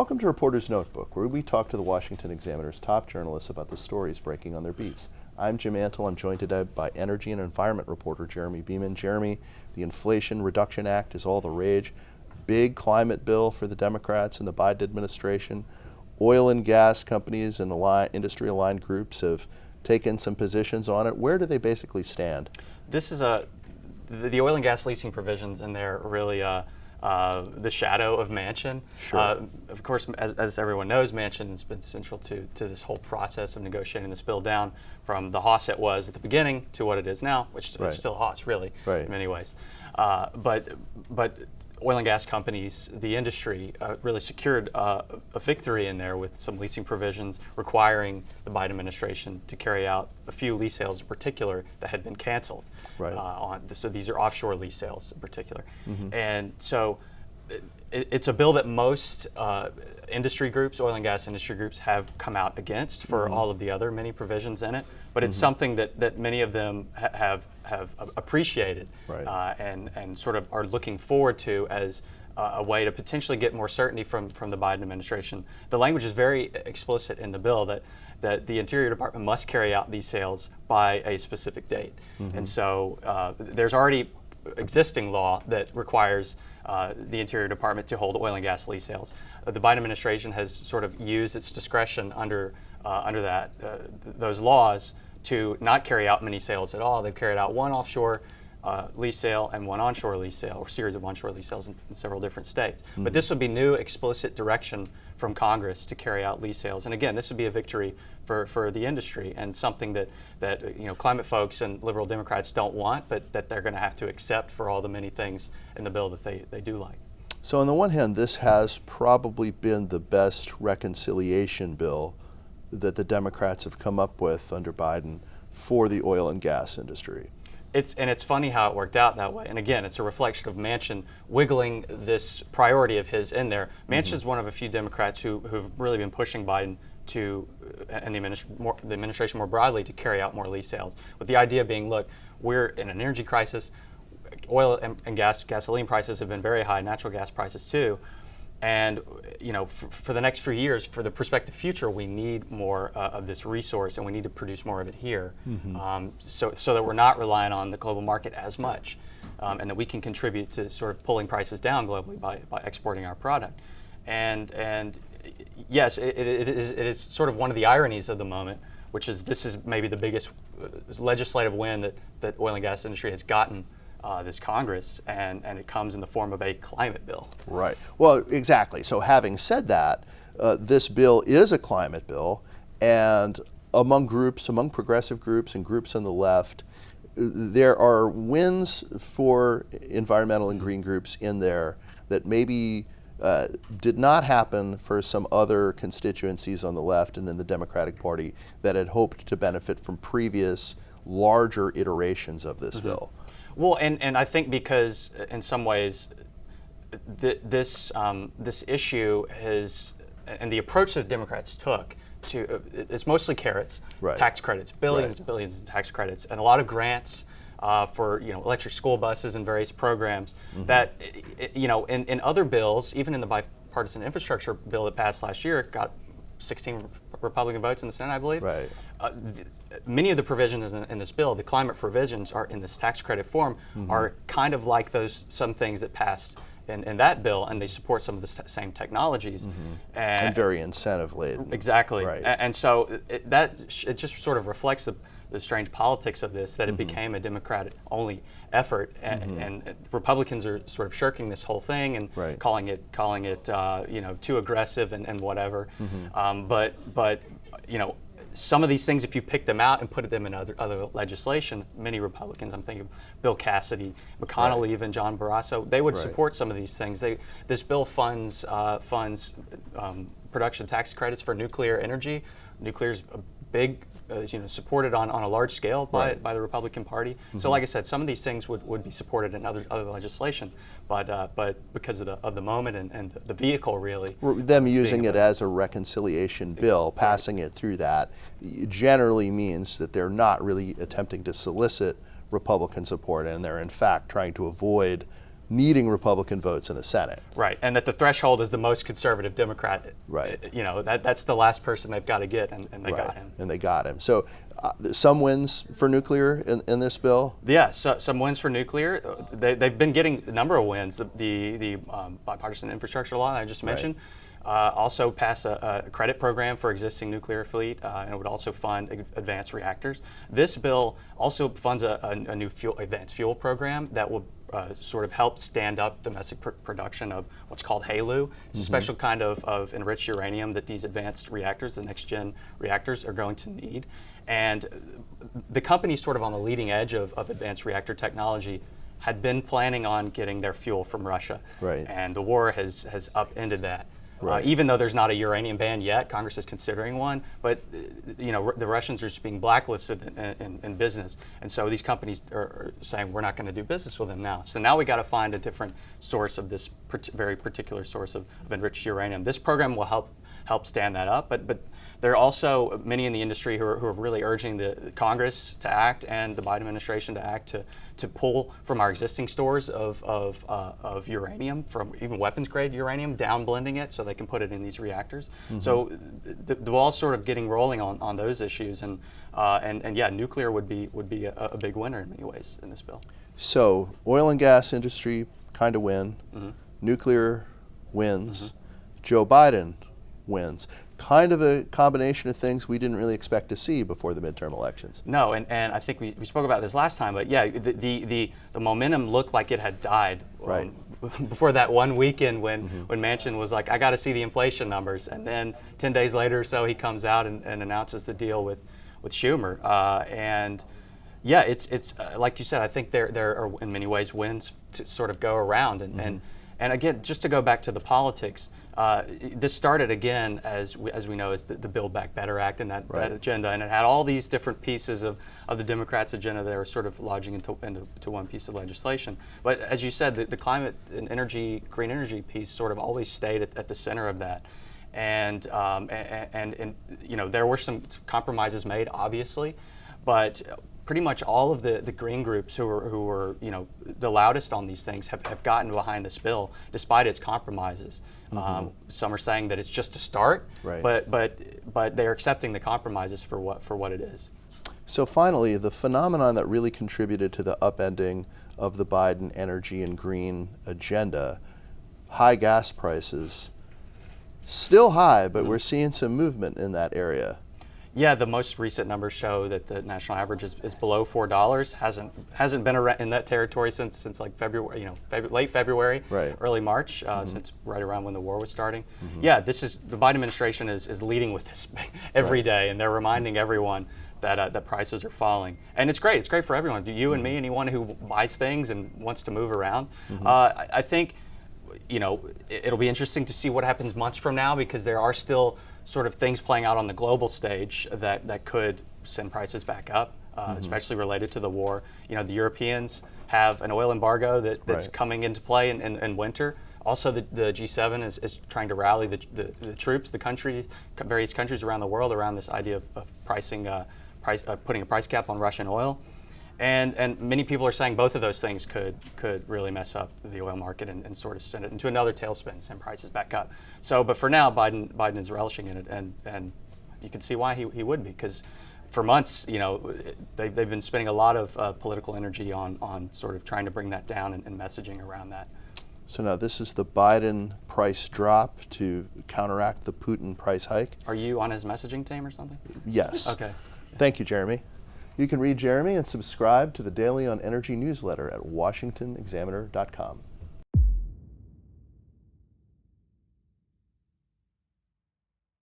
Welcome to Reporter's Notebook, where we talk to the Washington Examiner's top journalists about the stories breaking on their beats. I'm Jim Antle. I'm joined today by energy and environment reporter Jeremy Beaman. Jeremy, the Inflation Reduction Act is all the rage. Big climate bill for the Democrats and the Biden administration. Oil and gas companies and industry-aligned groups have taken some positions on it. Where do they basically stand? This is the oil and gas leasing provisions in there really the shadow of Manchin. Sure. Of course, as everyone knows, Manchin has been central to this whole process of negotiating this bill down from the hoss it was at the beginning to what it is now, which is still hoss, really, in many ways. But oil and gas companies, the industry, really secured a victory in there with some leasing provisions requiring the Biden administration to carry out a few lease sales in particular that had been canceled. So these are offshore lease sales in particular. And so it's a bill that most industry groups, oil and gas industry groups, have come out against for all of the other many provisions in it. But it's something that many of them have appreciated and sort of are looking forward to as a way to potentially get more certainty from the Biden administration. The language is very explicit in the bill that the Interior Department must carry out these sales by a specific date. And so there's already existing law that requires the Interior Department to hold oil and gas lease sales. The Biden administration has sort of used its discretion under those laws to not carry out many sales at all. They've carried out one offshore lease sale and one onshore lease sale, or series of onshore lease sales in several different states. But this would be new explicit direction from Congress to carry out lease sales. And again, this would be a victory for the industry and something that climate folks and liberal Democrats don't want, but that they're going to have to accept for all the many things in the bill that they do like. So on the one hand, this has probably been the best reconciliation bill that the Democrats have come up with under Biden for the oil and gas industry. It's funny how it worked out that way. And again, it's a reflection of Manchin wiggling this priority of his in there. Manchin's one of a few Democrats who've really been pushing Biden and the administration more broadly to carry out more lease sales, with the idea being, look, we're in an energy crisis. Oil and gasoline prices have been very high, natural gas prices too. And for the next few years, for the prospective future, we need more of this resource, and we need to produce more of it here, so that we're not relying on the global market as much, and that we can contribute to sort of pulling prices down globally by exporting our product. And yes, it is sort of one of the ironies of the moment, which is this is maybe the biggest legislative win that oil and gas industry has gotten this Congress, and it comes in the form of a climate bill. Right. Well, exactly. So having said that, this bill is a climate bill, and among progressive groups and groups on the left, there are wins for environmental and green groups in there that maybe did not happen for some other constituencies on the left and in the Democratic Party that had hoped to benefit from previous larger iterations of this bill. Well, and I think because in some ways this issue has, and the approach that the Democrats took to, it's mostly carrots, tax credits, billions and billions in tax credits, and a lot of grants for electric school buses and various programs that in other bills, even in the bipartisan infrastructure bill that passed last year, got 16 Republican votes in the Senate, I believe. Many of the provisions in this bill, the climate provisions, are in this tax credit form, are kind of like some things that passed in that bill, and they support some of the same technologies. And very incentive laden. Exactly. And so it just sort of reflects the strange politics of this, that it became a Democratic-only effort, and Republicans are sort of shirking this whole thing and calling it too aggressive and whatever. But some of these things, if you pick them out and put them in other legislation, many Republicans, I'm thinking Bill Cassidy, McConnell, even John Barrasso, they would support some of these things. This bill funds production tax credits for nuclear energy. Nuclear's a big, supported on a large scale by the Republican Party. So, like I said, some of these things would be supported in other legislation, but because of the moment and the vehicle, really. Them using it as a reconciliation bill, passing it through that, generally means that they're not really attempting to solicit Republican support, and they're in fact trying to avoid needing Republican votes in the Senate. Right, and that the threshold is the most conservative Democrat. Right. You know, that's the last person they've got to get, and they got him. And they got him. So some wins for nuclear in this bill? Yeah, so some wins for nuclear. They've been getting a number of wins. The bipartisan infrastructure law I just mentioned also passed a credit program for existing nuclear fleet, and it would also fund advanced reactors. This bill also funds a new advanced fuel program that will sort of help stand up domestic production of what's called HALEU. It's a special kind of enriched uranium that these advanced reactors, the next gen reactors, are going to need. And the companies sort of on the leading edge of advanced reactor technology had been planning on getting their fuel from Russia. Right. And the war has upended that. Right. Even though there's not a uranium ban yet, Congress is considering one, but you know, the Russians are just being blacklisted in business, and so these companies are saying we're not going to do business with them now. So now we got to find a different source of this very particular source of enriched uranium. This program will help stand that up, but there are also many in the industry who are really urging the Congress to act and the Biden administration to act to pull from our existing stores of uranium, from even weapons grade uranium, down blending it so they can put it in these reactors. So the ball's sort of getting rolling on those issues, and yeah, nuclear would be a big winner in many ways in this bill. So oil and gas industry kind of win, nuclear wins, Joe Biden wins. Kind of a combination of things we didn't really expect to see before the midterm elections. No, and I think we spoke about this last time, but yeah, the momentum looked like it had died before that one weekend when Manchin was like, I got to see the inflation numbers, and then 10 days later or so he comes out and announces the deal with Schumer, and yeah, it's like you said, I think there are in many ways wins to sort of go around, and again, just to go back to the politics. This started again, as we know, as the Build Back Better Act and that agenda, and it had all these different pieces of the Democrats' agenda that were sort of lodging into one piece of legislation. But as you said, the climate and green energy piece sort of always stayed at the center of that. And you know, there were some compromises made, obviously, but pretty much all of the green groups who were you know the loudest on these things have gotten behind this bill despite its compromises. Some are saying that it's just a start, but they're accepting the compromises for what it is. So finally, the phenomenon that really contributed to the upending of the Biden energy and green agenda, high gas prices, still high, but we're seeing some movement in that area. Yeah, the most recent numbers show that the national average is below $4. Hasn't been in that territory since like February, you know, late February, early March, since right around when the war was starting. Yeah, the Biden administration is leading with this every day, and they're reminding everyone that prices are falling, and it's great. It's great for everyone. You and me, anyone who buys things and wants to move around. I think, you know, it'll be interesting to see what happens months from now, because there are still sort of things playing out on the global stage that could send prices back up, especially related to the war. You know, the Europeans have an oil embargo that's coming into play in winter. Also, the G7 is trying to rally the troops, various countries around the world around this idea of pricing, putting a price cap on Russian oil. And many people are saying both of those things could really mess up the oil market and sort of send it into another tailspin, send prices back up. So, but for now, Biden is relishing in it, and you can see why he would be, because for months, you know, they've been spending a lot of political energy on sort of trying to bring that down and messaging around that. So now this is the Biden price drop to counteract the Putin price hike. Are you on his messaging team or something? Yes. Okay. Thank you, Jeremy. You can read Jeremy and subscribe to the Daily on Energy newsletter at washingtonexaminer.com.